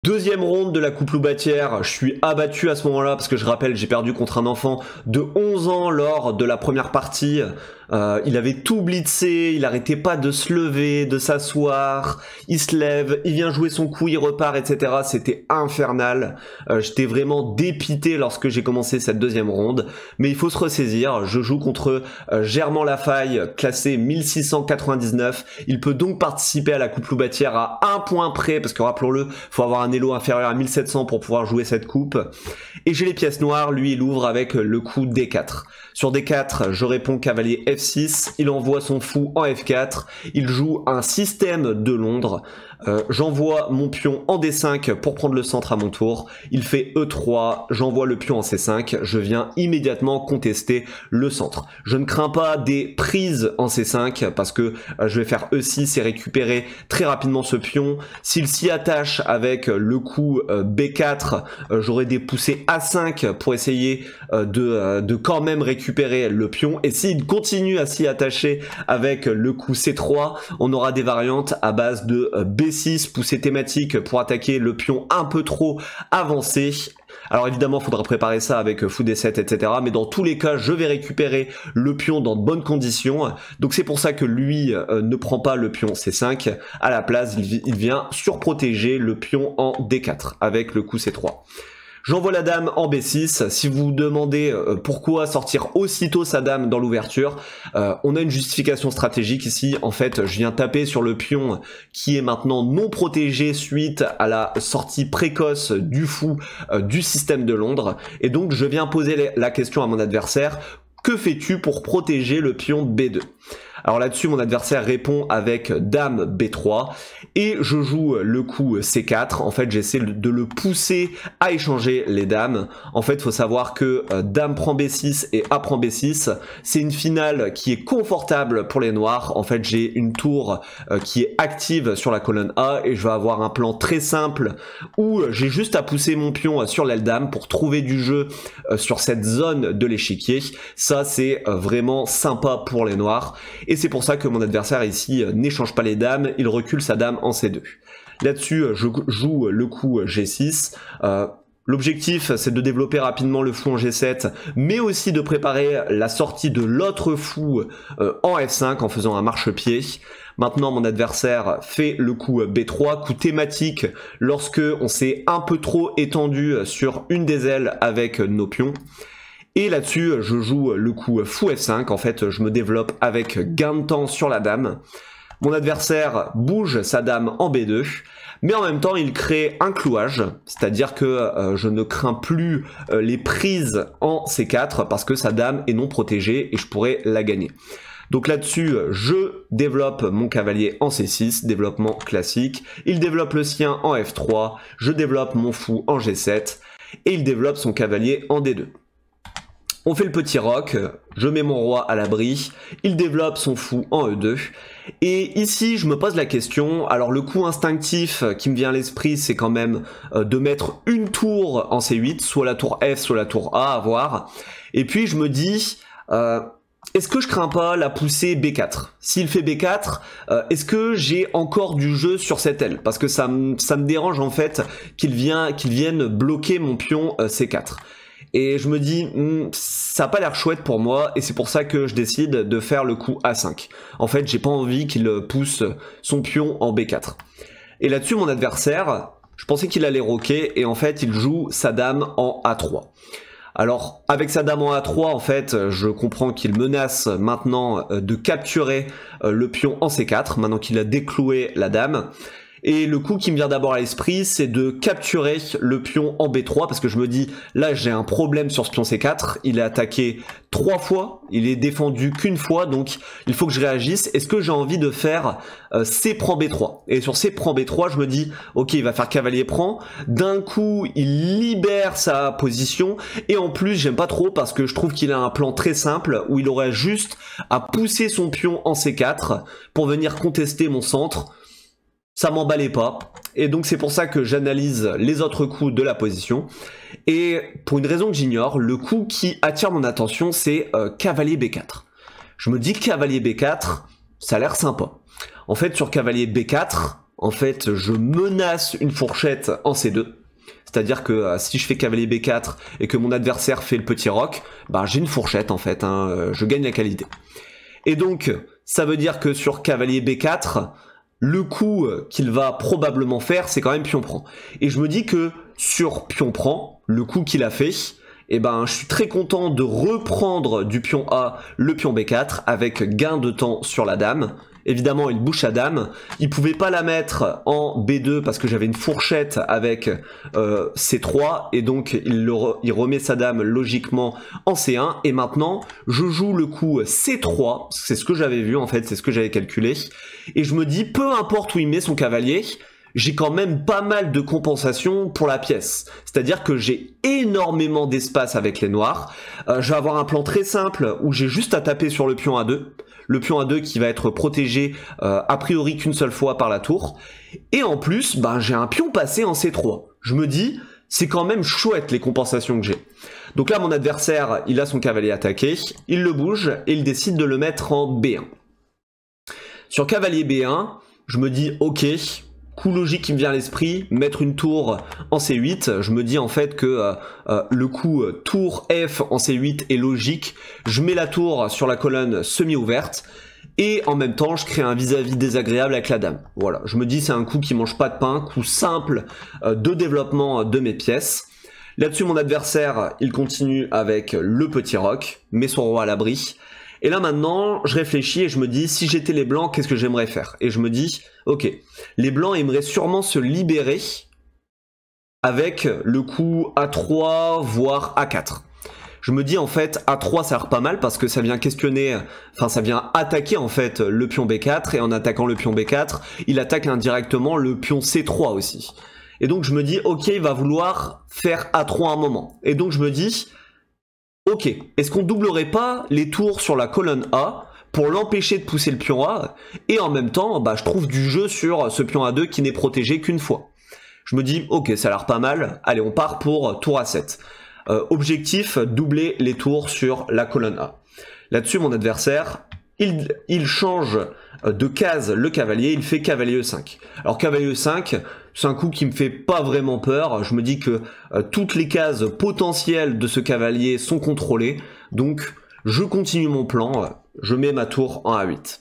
Deuxième ronde de la coupe loubatière, je suis abattu à ce moment-là parce que je rappelle, j'ai perdu contre un enfant de 11 ans lors de la première partie. Il avait tout blitzé, il arrêtait pas de se lever, de s'asseoir, il se lève, il vient jouer son coup, il repart, etc. C'était infernal. J'étais vraiment dépité lorsque j'ai commencé cette deuxième ronde, mais il faut se ressaisir. Je joue contre Germain Lafaille, classé 1699. Il peut donc participer à la coupe loubatière à 1 point près, parce que rappelons-le, faut avoir un elo inférieur à 1700 pour pouvoir jouer cette coupe. Et j'ai les pièces noires, lui il ouvre avec le coup D4. Sur D4, je réponds cavalier F6, il envoie son fou en F4, il joue un système de Londres, j'envoie mon pion en D5 pour prendre le centre à mon tour, il fait E3, j'envoie le pion en C5, je viens immédiatement contester le centre. Je ne crains pas des prises en C5 parce que je vais faire E6 et récupérer très rapidement ce pion. S'il s'y attache avec le coup B4, j'aurai des poussées A5 pour essayer de quand même récupérer le pion, et s'il continue à s'y attacher avec le coup C3, on aura des variantes à base de B6, poussée thématique pour attaquer le pion un peu trop avancé. Alors évidemment, il faudra préparer ça avec fou D7, etc. Mais dans tous les cas, je vais récupérer le pion dans de bonnes conditions. Donc c'est pour ça que lui ne prend pas le pion C5. À la place, il vient surprotéger le pion en D4 avec le coup C3. J'envoie la dame en B6. Si vous vous demandez pourquoi sortir aussitôt sa dame dans l'ouverture, on a une justification stratégique ici. En fait, je viens taper sur le pion qui est maintenant non protégé suite à la sortie précoce du fou du système de Londres. Et donc, je viens poser la question à mon adversaire. Que fais-tu pour protéger le pion B2 ? Alors là-dessus, mon adversaire répond avec dame B3 et je joue le coup C4. En fait, j'essaie de le pousser à échanger les dames. En fait, il faut savoir que dame prend B6 et A prend B6, c'est une finale qui est confortable pour les noirs. En fait, j'ai une tour qui est active sur la colonne A et je vais avoir un plan très simple où j'ai juste à pousser mon pion sur l'aile dame pour trouver du jeu sur cette zone de l'échiquier. Ça, c'est vraiment sympa pour les noirs. Et c'est pour ça que mon adversaire ici n'échange pas les dames, il recule sa dame en C2. Là-dessus, je joue le coup G6. L'objectif, c'est de développer rapidement le fou en G7, mais aussi de préparer la sortie de l'autre fou en F5 en faisant un marchepied. Maintenant, mon adversaire fait le coup B3, coup thématique lorsque on s'est un peu trop étendu sur une des ailes avec nos pions. Et là-dessus, je joue le coup fou F5, en fait, je me développe avec gain de temps sur la dame. Mon adversaire bouge sa dame en B2, mais en même temps, il crée un clouage, c'est-à-dire que je ne crains plus les prises en C4 parce que sa dame est non protégée et je pourrais la gagner. Donc là-dessus, je développe mon cavalier en C6, développement classique. Il développe le sien en F3, je développe mon fou en G7 et il développe son cavalier en D2. On fait le petit roc, je mets mon roi à l'abri, il développe son fou en E2, et ici je me pose la question, alors le coup instinctif qui me vient à l'esprit c'est quand même de mettre une tour en C8, soit la tour F, soit la tour A, à voir, et puis je me dis, est-ce que je crains pas la poussée B4 ? S'il fait B4, est-ce que j'ai encore du jeu sur cette aile ? Parce que ça me dérange en fait qu'il vienne bloquer mon pion C4. Et je me dis, ça n'a pas l'air chouette pour moi, et c'est pour ça que je décide de faire le coup A5. En fait, j'ai pas envie qu'il pousse son pion en B4. Et là-dessus, mon adversaire, je pensais qu'il allait roquer, et en fait, il joue sa dame en A3. Alors, avec sa dame en A3, en fait, je comprends qu'il menace maintenant de capturer le pion en C4, maintenant qu'il a décloué la dame. Et le coup qui me vient d'abord à l'esprit, c'est de capturer le pion en B3, parce que je me dis, là j'ai un problème sur ce pion C4, il est attaqué 3 fois, il est défendu qu'une fois, donc il faut que je réagisse. Est-ce que j'ai envie de faire C prend B3 ? Et sur C prend B3, je me dis, ok, il va faire cavalier prend, d'un coup il libère sa position, et en plus j'aime pas trop parce que je trouve qu'il a un plan très simple, où il aurait juste à pousser son pion en C4 pour venir contester mon centre. Ça m'emballait pas, et donc c'est pour ça que j'analyse les autres coups de la position, et pour une raison que j'ignore, le coup qui attire mon attention c'est cavalier B4. Je me dis cavalier B4, ça a l'air sympa. En fait sur cavalier B4, en fait, je menace une fourchette en C2. C'est-à-dire que si je fais cavalier B4 et que mon adversaire fait le petit roc, bah, j'ai une fourchette en fait, hein, je gagne la qualité. Et donc, ça veut dire que sur cavalier B4, le coup qu'il va probablement faire, c'est quand même pion prend. Et je me dis que sur pion prend, le coup qu'il a fait, eh ben, je suis très content de reprendre du pion A le pion B4 avec gain de temps sur la dame. Évidemment, il bouge sa dame. Il pouvait pas la mettre en B2 parce que j'avais une fourchette avec C3 et donc il remet sa dame logiquement en C1. Et maintenant, je joue le coup C3. C'est ce que j'avais vu en fait, c'est ce que j'avais calculé. Et je me dis, peu importe où il met son cavalier, j'ai quand même pas mal de compensation pour la pièce. C'est-à-dire que j'ai énormément d'espace avec les noirs. Je vais avoir un plan très simple où j'ai juste à taper sur le pion A2. Le pion A2 qui va être protégé a priori qu'une seule fois par la tour. Et en plus, ben, j'ai un pion passé en C3. Je me dis, c'est quand même chouette les compensations que j'ai. Donc là, mon adversaire, il a son cavalier attaqué, il le bouge et il décide de le mettre en B1. Sur cavalier B1, je me dis, ok, coup logique qui me vient à l'esprit, mettre une tour en C8, je me dis en fait que le coup tour F en C8 est logique, je mets la tour sur la colonne semi-ouverte, et en même temps je crée un vis-à-vis désagréable avec la dame. Voilà, je me dis c'est un coup qui mange pas de pain, coup simple de développement de mes pièces. Là-dessus mon adversaire, il continue avec le petit roc, met son roi à l'abri. Et là maintenant, je réfléchis et je me dis, si j'étais les blancs, qu'est-ce que j'aimerais faire? Et je me dis, ok, les blancs aimeraient sûrement se libérer avec le coup A3, voire A4. Je me dis en fait, A3 ça a l'air pas mal parce que ça vient questionner, enfin ça vient attaquer en fait le pion B4, et en attaquant le pion B4, il attaque indirectement le pion C3 aussi. Et donc je me dis, ok, il va vouloir faire A3 un moment. Et donc je me dis, ok, est-ce qu'on doublerait pas les tours sur la colonne A pour l'empêcher de pousser le pion A, et en même temps, bah, je trouve du jeu sur ce pion A2 qui n'est protégé qu'une fois. Je me dis, ok, ça a l'air pas mal, allez, on part pour tour A7. Objectif, doubler les tours sur la colonne A. Là-dessus, mon adversaire, il change de case le cavalier, il fait cavalier E5. Alors cavalier E5, c'est un coup qui me fait pas vraiment peur, je me dis que toutes les cases potentielles de ce cavalier sont contrôlées, donc je continue mon plan, je mets ma tour en A8.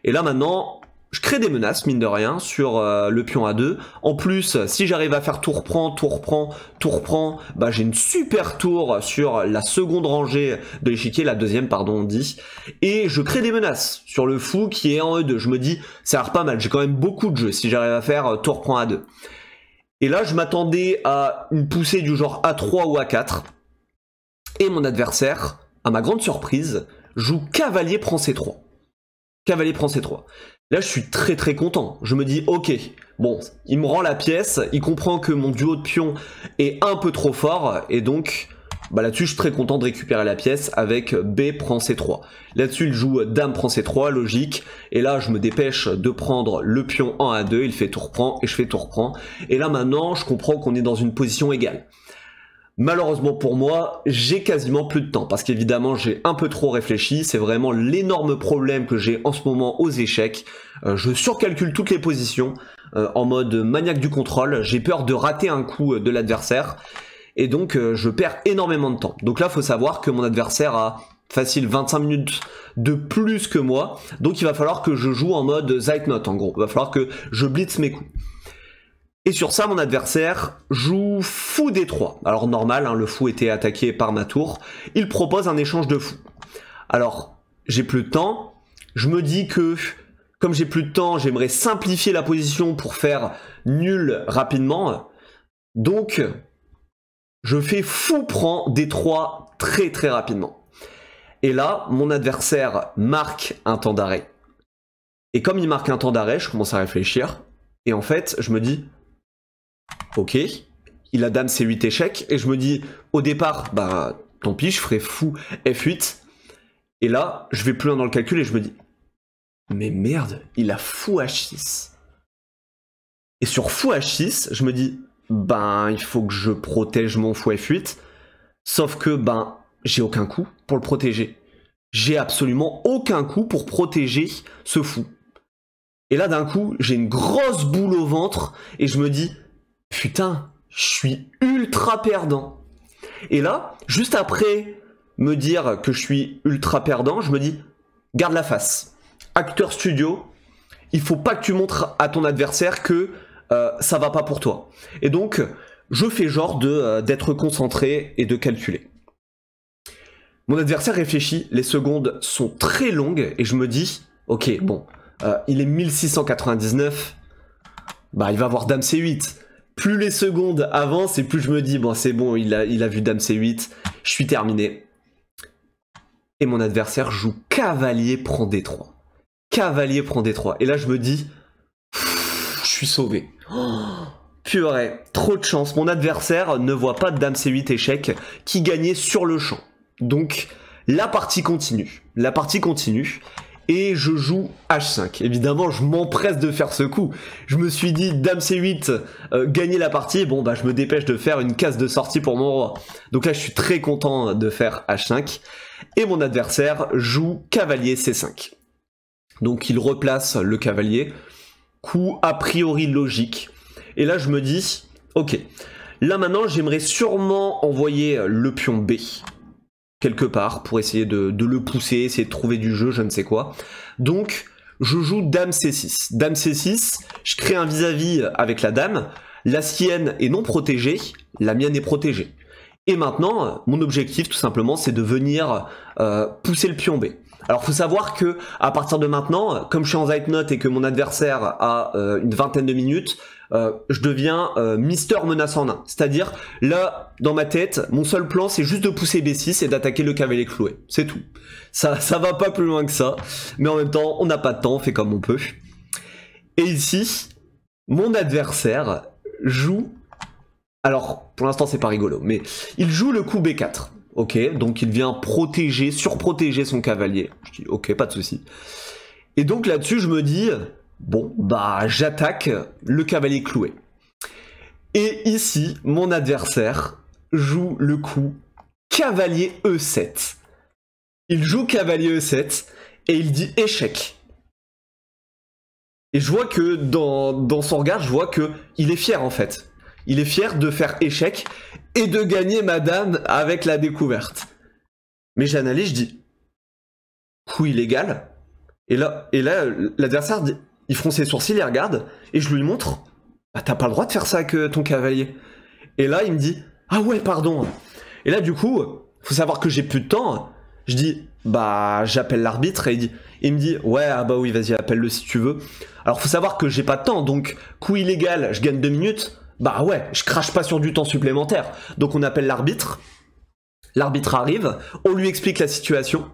Et là maintenant, je crée des menaces, mine de rien, sur le pion A2. En plus, si j'arrive à faire tour prend, tour prend, tour prend, bah, j'ai une super tour sur la seconde rangée de l'échiquier, la deuxième, pardon, on dit. Et je crée des menaces sur le fou qui est en E2. Je me dis, ça a l'air pas mal, j'ai quand même beaucoup de jeux si j'arrive à faire tour prend A2. Et là, je m'attendais à une poussée du genre A3 ou A4. Et mon adversaire, à ma grande surprise, joue cavalier prend C3. Cavalier prend C3. Là, je suis très très content. Je me dis, ok, bon, il me rend la pièce, il comprend que mon duo de pions est un peu trop fort, et donc, bah là-dessus, je suis très content de récupérer la pièce avec B prend C3. Là-dessus, il joue Dame prend C3, logique, et là, je me dépêche de prendre le pion en A2, il fait tour prend, et je fais tour prend, et là, maintenant, je comprends qu'on est dans une position égale. Malheureusement pour moi, j'ai quasiment plus de temps parce qu'évidemment j'ai un peu trop réfléchi, c'est vraiment l'énorme problème que j'ai en ce moment aux échecs. Je surcalcule toutes les positions en mode maniaque du contrôle, j'ai peur de rater un coup de l'adversaire et donc je perds énormément de temps. Donc là, faut savoir que mon adversaire a facile 25 minutes de plus que moi, donc il va falloir que je joue en mode Zeitnot en gros, il va falloir que je blitz mes coups. Et sur ça, mon adversaire joue fou D3. Alors normal, hein, le fou était attaqué par ma tour. Il propose un échange de fou. Alors, j'ai plus de temps. Je me dis que, comme j'ai plus de temps, j'aimerais simplifier la position pour faire nul rapidement. Donc, je fais fou prend D3 très très rapidement. Et là, mon adversaire marque un temps d'arrêt. Et comme il marque un temps d'arrêt, je commence à réfléchir. Et en fait, je me dis... Ok, il a dame C8 échec, et je me dis, au départ, bah tant pis, je ferai fou F8, et là, je vais plus loin dans le calcul, et je me dis, mais merde, il a fou H6. Et sur fou H6, je me dis, ben, il faut que je protège mon fou F8, sauf que, ben, j'ai aucun coup pour le protéger. J'ai absolument aucun coup pour protéger ce fou. Et là d'un coup, j'ai une grosse boule au ventre et je me dis, putain, je suis ultra perdant. Et là, juste après me dire que je suis ultra perdant, je me dis, garde la face. Acteur studio, il faut pas que tu montres à ton adversaire que ça va pas pour toi. Et donc, je fais genre d'être concentré et de calculer. Mon adversaire réfléchit, les secondes sont très longues et je me dis, ok, bon, il est 1699, bah il va avoir Dame C8. Plus les secondes avancent et plus je me dis, bon c'est bon, il a vu Dame C8, je suis terminé. Et mon adversaire joue Cavalier prend D3. Cavalier prend D3. Et là je me dis, je suis sauvé. Oh, purée, trop de chance. Mon adversaire ne voit pas de Dame C8 échec qui gagnait sur le champ. Donc la partie continue. La partie continue. Et je joue H5. Évidemment, je m'empresse de faire ce coup. Je me suis dit, Dame C8, gagner la partie. Bon, bah, je me dépêche de faire une case de sortie pour mon roi. Donc là, je suis très content de faire H5. Et mon adversaire joue Cavalier C5. Donc, il replace le cavalier. Coup a priori logique. Et là, je me dis, ok. Là, maintenant, j'aimerais sûrement envoyer le pion B. Quelque part, pour essayer de le pousser, essayer de trouver du jeu, je ne sais quoi. Donc, je joue Dame C6. Dame C6, je crée un vis-à-vis avec la dame. La sienne est non protégée, la mienne est protégée. Et maintenant, mon objectif, tout simplement, c'est de venir pousser le pion B. Alors, faut savoir que à partir de maintenant, comme je suis en Zeitnote et que mon adversaire a une vingtaine de minutes, je deviens Mister Menace en 1. C'est-à-dire, là, dans ma tête, mon seul plan, c'est juste de pousser B6 et d'attaquer le cavalier cloué. C'est tout. Ça va pas plus loin que ça. Mais en même temps, on n'a pas de temps, on fait comme on peut. Et ici, mon adversaire joue... Alors, pour l'instant, c'est pas rigolo, mais il joue le coup B4. Ok, donc il vient protéger, surprotéger son cavalier. Je dis, ok, pas de souci. Et donc là-dessus, je me dis... Bon, bah j'attaque le cavalier cloué. Et ici, mon adversaire joue le coup cavalier E7. Il joue cavalier E7 et il dit échec. Et je vois que dans son regard, je vois que il est fier en fait. Il est fier de faire échec et de gagner ma dame avec la découverte. Mais j'analyse, je dis coup illégal. Et là l'adversaire dit... Il fronce ses sourcils, il regarde, et je lui montre, bah t'as pas le droit de faire ça avec ton cavalier. Et là, il me dit, ah ouais, pardon. Et là, du coup, faut savoir que j'ai plus de temps. Je dis, bah j'appelle l'arbitre, et il me dit, ouais, ah bah oui, vas-y, appelle-le si tu veux. Alors, faut savoir que j'ai pas de temps, donc, coup illégal, je gagne 2 minutes, bah ouais, je crache pas sur du temps supplémentaire. Donc, on appelle l'arbitre. L'arbitre arrive, on lui explique la situation.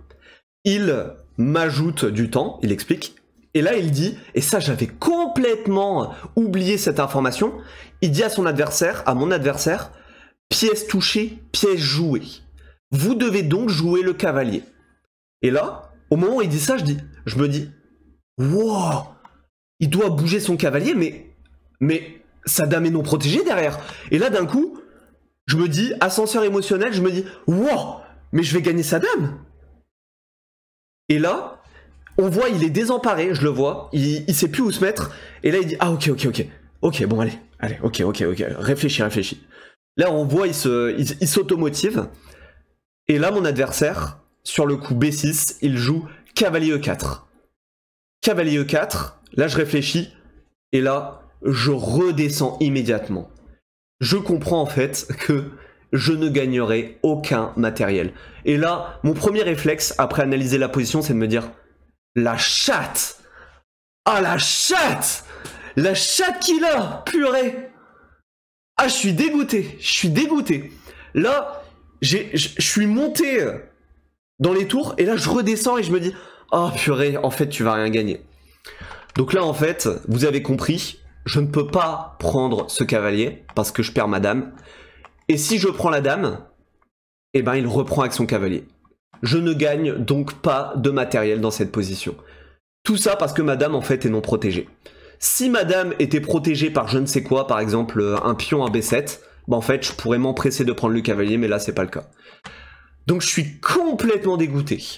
Il m'ajoute du temps, il explique. Et là, il dit, et ça, j'avais complètement oublié cette information, il dit à son adversaire, à mon adversaire, pièce touchée, pièce jouée. Vous devez donc jouer le cavalier. Et là, au moment où il dit ça, je me dis, wow, il doit bouger son cavalier, mais sa dame est non protégée derrière. Et là, d'un coup, je me dis, ascenseur émotionnel, je me dis, wow, mais je vais gagner sa dame. Et là, on voit, il est désemparé, je le vois, il sait plus où se mettre, et là il dit, ah ok, bon allez, ok, réfléchis. Là on voit, il s'automotive, et là mon adversaire, sur le coup B6, il joue cavalier E4. Cavalier E4, là je réfléchis, et là je redescends immédiatement. Je comprends en fait que je ne gagnerai aucun matériel. Et là, mon premier réflexe, après analyser la position, c'est de me dire, la chatte! Ah, la chatte! La chatte qu'il a! Purée! Ah, je suis dégoûté. Là, je suis monté dans les tours, et là, je redescends et je me dis, oh purée, en fait, tu vas rien gagner. Donc là, en fait, vous avez compris, je ne peux pas prendre ce cavalier, parce que je perds ma dame. Et si je prends la dame, eh ben, il reprend avec son cavalier. Je ne gagne donc pas de matériel dans cette position. Tout ça parce que ma dame en fait est non protégée. Si ma dame était protégée par je ne sais quoi, par exemple un pion à B7, bah en fait je pourrais m'empresser de prendre le cavalier, mais là c'est pas le cas. Donc je suis complètement dégoûté.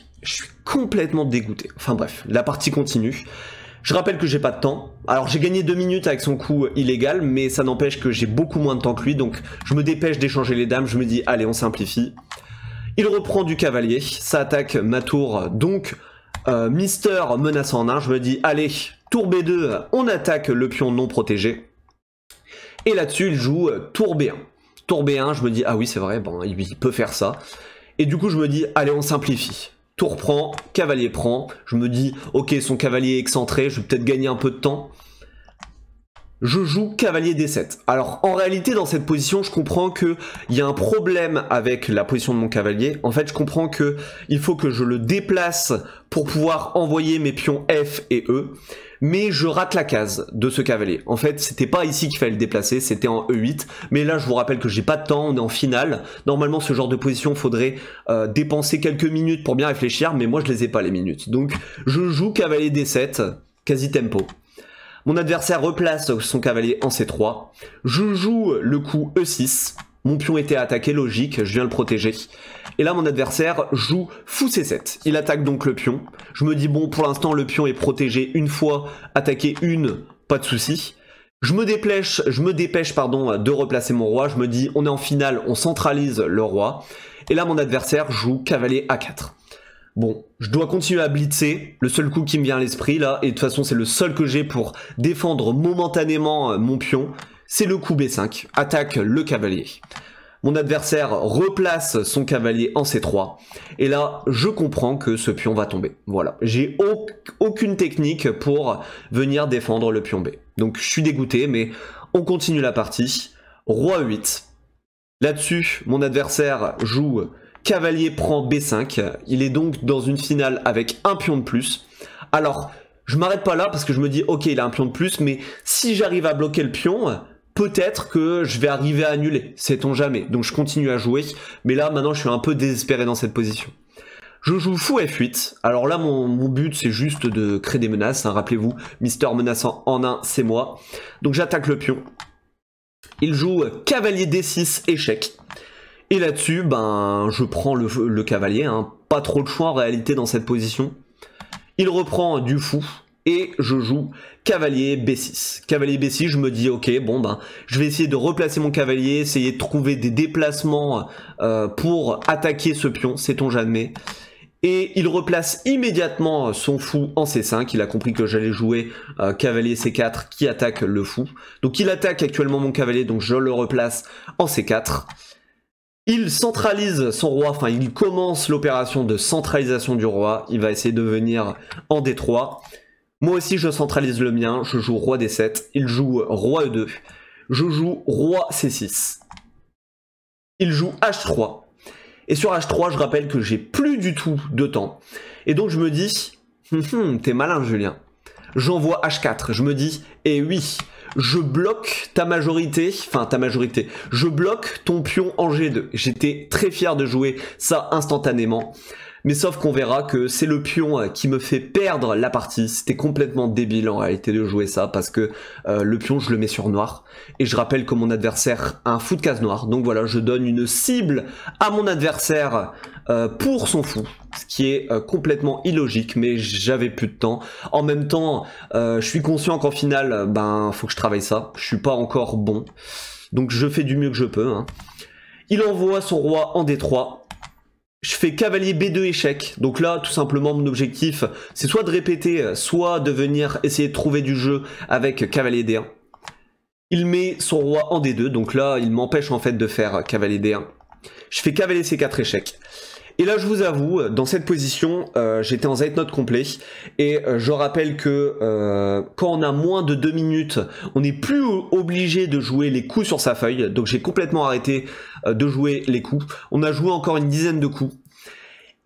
Enfin bref, la partie continue. Je rappelle que j'ai pas de temps. Alors j'ai gagné 2 minutes avec son coup illégal, mais ça n'empêche que j'ai beaucoup moins de temps que lui, donc je me dépêche d'échanger les dames, je me dis allez on simplifie. Il reprend du cavalier, ça attaque ma tour, donc Mister menace en 1, je me dis allez, tour B2, on attaque le pion non protégé. Et là-dessus il joue tour B1. Tour B1, je me dis ah oui c'est vrai, bon, il peut faire ça. Et du coup je me dis allez on simplifie. Tour prend, cavalier prend, je me dis ok son cavalier est excentré, je vais peut-être gagner un peu de temps. Je joue cavalier D7. Alors en réalité dans cette position je comprends qu'il y a un problème avec la position de mon cavalier. En fait je comprends que il faut que je le déplace pour pouvoir envoyer mes pions F et E. Mais je rate la case de ce cavalier. En fait, c'était pas ici qu'il fallait le déplacer, c'était en E8. Mais là, je vous rappelle que j'ai pas de temps, on est en finale. Normalement, ce genre de position, faudrait dépenser quelques minutes pour bien réfléchir, mais moi, je les ai pas les minutes. Donc, je joue cavalier D7, quasi tempo. Mon adversaire replace son cavalier en C3. Je joue le coup E6. Mon pion était attaqué, logique, je viens le protéger. Et là, mon adversaire joue fou C7. Il attaque donc le pion. Je me dis, bon, pour l'instant, le pion est protégé une fois, attaqué une, pas de souci. Je me dépêche de replacer mon roi. Je me dis, on est en finale, on centralise le roi. Et là, mon adversaire joue cavalier A4. Bon, je dois continuer à blitzer, le seul coup qui me vient à l'esprit là, et de toute façon c'est le seul que j'ai pour défendre momentanément mon pion, c'est le coup B5, attaque le cavalier. Mon adversaire replace son cavalier en C3, et là je comprends que ce pion va tomber. Voilà, j'ai aucune technique pour venir défendre le pion B. Donc je suis dégoûté, mais on continue la partie. Roi 8. Là-dessus, mon adversaire joue cavalier prend B5, il est donc dans une finale avec un pion de plus. Alors, je m'arrête pas là parce que je me dis, ok, il a un pion de plus, mais si j'arrive à bloquer le pion, peut-être que je vais arriver à annuler, sait-on jamais. Donc je continue à jouer, mais là, maintenant, je suis un peu désespéré dans cette position. Je joue fou F8, alors là, mon but, c'est juste de créer des menaces, hein. Rappelez-vous, Mister menaçant en 1, c'est moi. Donc j'attaque le pion. Il joue cavalier D6, échec. Et là-dessus, ben, je prends le cavalier, hein. Pas trop de choix en réalité dans cette position. Il reprend du fou et je joue cavalier B6. Cavalier B6, je me dis ok, bon ben, je vais essayer de replacer mon cavalier, essayer de trouver des déplacements pour attaquer ce pion, sait-on jamais. Et il replace immédiatement son fou en C5, il a compris que j'allais jouer cavalier C4 qui attaque le fou. Donc il attaque actuellement mon cavalier, donc je le replace en C4. Il centralise son roi, enfin il commence l'opération de centralisation du roi, il va essayer de venir en D3. Moi aussi je centralise le mien, je joue roi D7, il joue roi E2, je joue roi C6. Il joue H3. Et sur H3, je rappelle que j'ai plus du tout de temps. Et donc je me dis, t'es malin Julien. J'envoie H4, je me dis, eh oui, je bloque ta majorité, je bloque ton pion en G2. J'étais très fier de jouer ça instantanément. Mais sauf qu'on verra que c'est le pion qui me fait perdre la partie. C'était complètement débile en réalité de jouer ça parce que le pion je le mets sur noir. Et je rappelle que mon adversaire a un fou de case noire. Donc voilà, je donne une cible à mon adversaire pour son fou. Ce qui est complètement illogique, mais j'avais plus de temps. En même temps, je suis conscient qu'en finale, ben faut que je travaille ça. Je suis pas encore bon. Donc je fais du mieux que je peux. Hein. Il envoie son roi en D3. Je fais cavalier B2 échec, donc là tout simplement mon objectif c'est soit de répéter, soit de venir essayer de trouver du jeu avec cavalier D1. Il met son roi en D2, donc là il m'empêche en fait de faire cavalier D1. Je fais cavalier C4 échec. Et là je vous avoue, dans cette position, j'étais en Zeitnote complet, et je rappelle que quand on a moins de 2 minutes, on n'est plus obligé de jouer les coups sur sa feuille, donc j'ai complètement arrêté de jouer les coups. On a joué encore une dizaine de coups,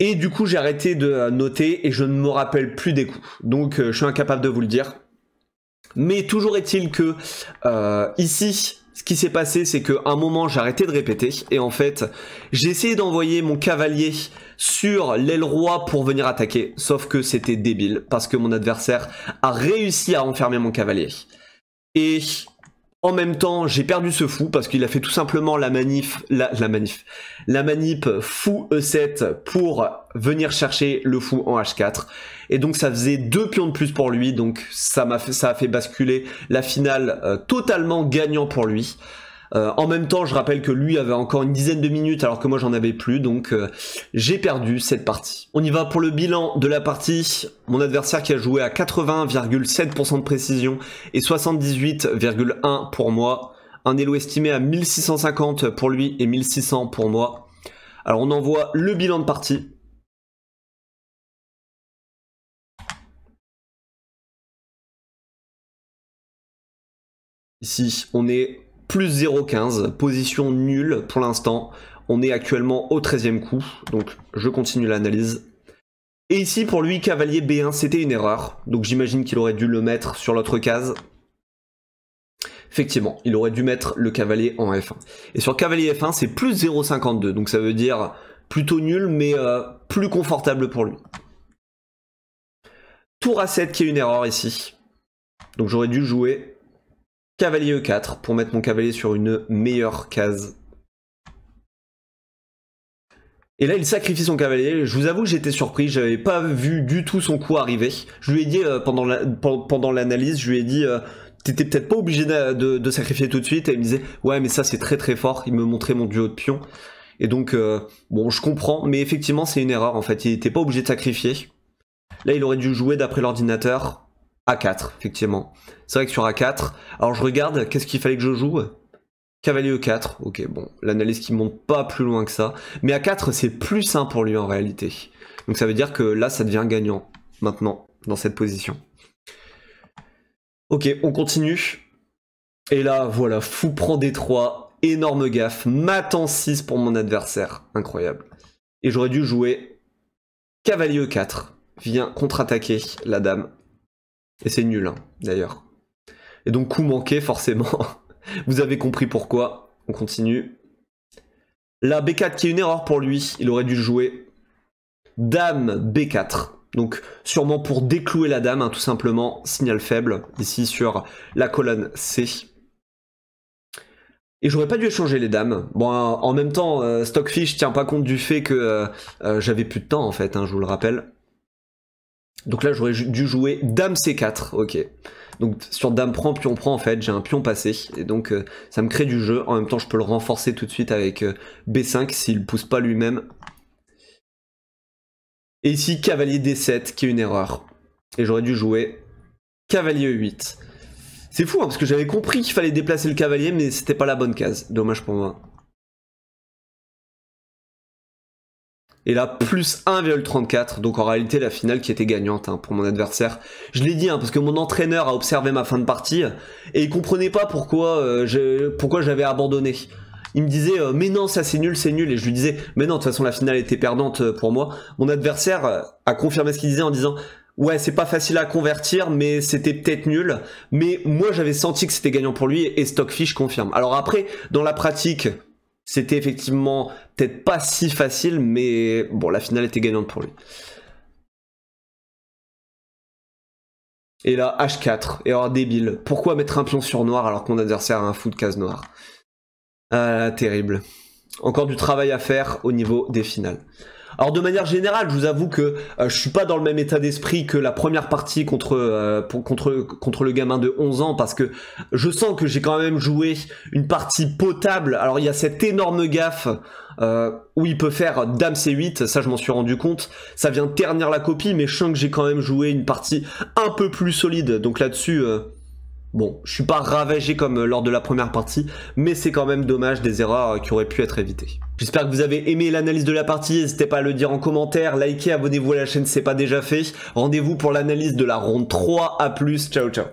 et du coup j'ai arrêté de noter, et je ne me rappelle plus des coups, donc je suis incapable de vous le dire. Mais toujours est-il que ici, ce qui s'est passé, c'est qu'à un moment, j'ai arrêté de répéter. Et en fait, j'ai essayé d'envoyer mon cavalier sur l'aile roi pour venir attaquer. Sauf que c'était débile, parce que mon adversaire a réussi à enfermer mon cavalier. Et En même temps, j'ai perdu ce fou parce qu'il a fait tout simplement la manip fou E7 pour venir chercher le fou en H4. Et donc ça faisait 2 pions de plus pour lui, donc ça a fait basculer la finale totalement gagnant pour lui. En même temps, je rappelle que lui avait encore une dizaine de minutes alors que moi j'en avais plus, donc j'ai perdu cette partie. On y va pour le bilan de la partie. Mon adversaire qui a joué à 80,7% de précision et 78,1% pour moi. Un elo estimé à 1650 pour lui et 1600 pour moi. Alors on envoie le bilan de partie. Ici, on est plus 0,15, position nulle pour l'instant. On est actuellement au 13e coup, donc je continue l'analyse. Et ici, pour lui, cavalier B1, c'était une erreur. Donc j'imagine qu'il aurait dû le mettre sur l'autre case. Effectivement, il aurait dû mettre le cavalier en F1. Et sur cavalier F1, c'est plus 0,52, donc ça veut dire plutôt nul, mais plus confortable pour lui. Tour A7 qui est une erreur ici. Donc j'aurais dû jouer cavalier E4 pour mettre mon cavalier sur une meilleure case. Et là, il sacrifie son cavalier. Je vous avoue que j'étais surpris. J'avais pas vu du tout son coup arriver. Je lui ai dit pendant l'analyse, je lui ai dit t'étais peut-être pas obligé de sacrifier tout de suite. Et il me disait ouais, mais ça c'est très très fort. Il me montrait mon duo de pions. Et donc bon, je comprends, mais effectivement c'est une erreur en fait. Il était pas obligé de sacrifier. Là, il aurait dû jouer d'après l'ordinateur A4, effectivement. C'est vrai que sur A4, alors je regarde, qu'est-ce qu'il fallait que je joue? Cavalier E4, ok, bon, l'analyse qui monte pas plus loin que ça. Mais A4, c'est plus simple pour lui en réalité. Donc ça veut dire que là, ça devient gagnant, maintenant, dans cette position. Ok, on continue. Et là, voilà, fou prend D3, énorme gaffe, mat en 6 pour mon adversaire, incroyable. Et j'aurais dû jouer cavalier E4, vient contre-attaquer la dame. Et c'est nul, hein, d'ailleurs. Et donc coup manqué, forcément. Vous avez compris pourquoi. On continue. La B4 qui est une erreur pour lui. Il aurait dû jouer dame B4. Donc sûrement pour déclouer la dame, hein, tout simplement. Signal faible, ici sur la colonne C. Et j'aurais pas dû échanger les dames. Bon, en même temps, Stockfish tient pas compte du fait que j'avais plus de temps, en fait, hein, je vous le rappelle. Donc là, j'aurais dû jouer dame C4, ok. Donc sur dame prend, pion prend, en fait, j'ai un pion passé. Et donc ça me crée du jeu. En même temps, je peux le renforcer tout de suite avec B5 s'il ne pousse pas lui-même. Et ici, cavalier D7, qui est une erreur. Et j'aurais dû jouer cavalier E8. C'est fou, hein, parce que j'avais compris qu'il fallait déplacer le cavalier, mais c'était pas la bonne case. Dommage pour moi. Et là, plus 1,34, donc en réalité la finale qui était gagnante hein, pour mon adversaire. Je l'ai dit, hein, parce que mon entraîneur a observé ma fin de partie, et il comprenait pas pourquoi j'avais abandonné. Il me disait, mais non, ça c'est nul, et je lui disais, mais non, de toute façon la finale était perdante pour moi. Mon adversaire a confirmé ce qu'il disait en disant, ouais, c'est pas facile à convertir, mais c'était peut-être nul. Mais moi j'avais senti que c'était gagnant pour lui, et Stockfish confirme. Alors après, dans la pratique... C'était effectivement peut-être pas si facile, mais bon, la finale était gagnante pour lui. Et là, H4, erreur débile. Pourquoi mettre un pion sur noir alors que mon adversaire a un fou de case noire? Ah, terrible. Encore du travail à faire au niveau des finales. Alors de manière générale, je vous avoue que je suis pas dans le même état d'esprit que la première partie contre le gamin de 11 ans parce que je sens que j'ai quand même joué une partie potable. Alors il y a cette énorme gaffe où il peut faire dame C8, ça je m'en suis rendu compte. Ça vient ternir la copie, mais je sens que j'ai quand même joué une partie un peu plus solide. Donc là-dessus... Bon, je suis pas ravagé comme lors de la première partie, mais c'est quand même dommage, des erreurs qui auraient pu être évitées. J'espère que vous avez aimé l'analyse de la partie, n'hésitez pas à le dire en commentaire, likez, abonnez-vous à la chaîne si ce n'est pas déjà fait. Rendez-vous pour l'analyse de la ronde 3, à plus, ciao ciao.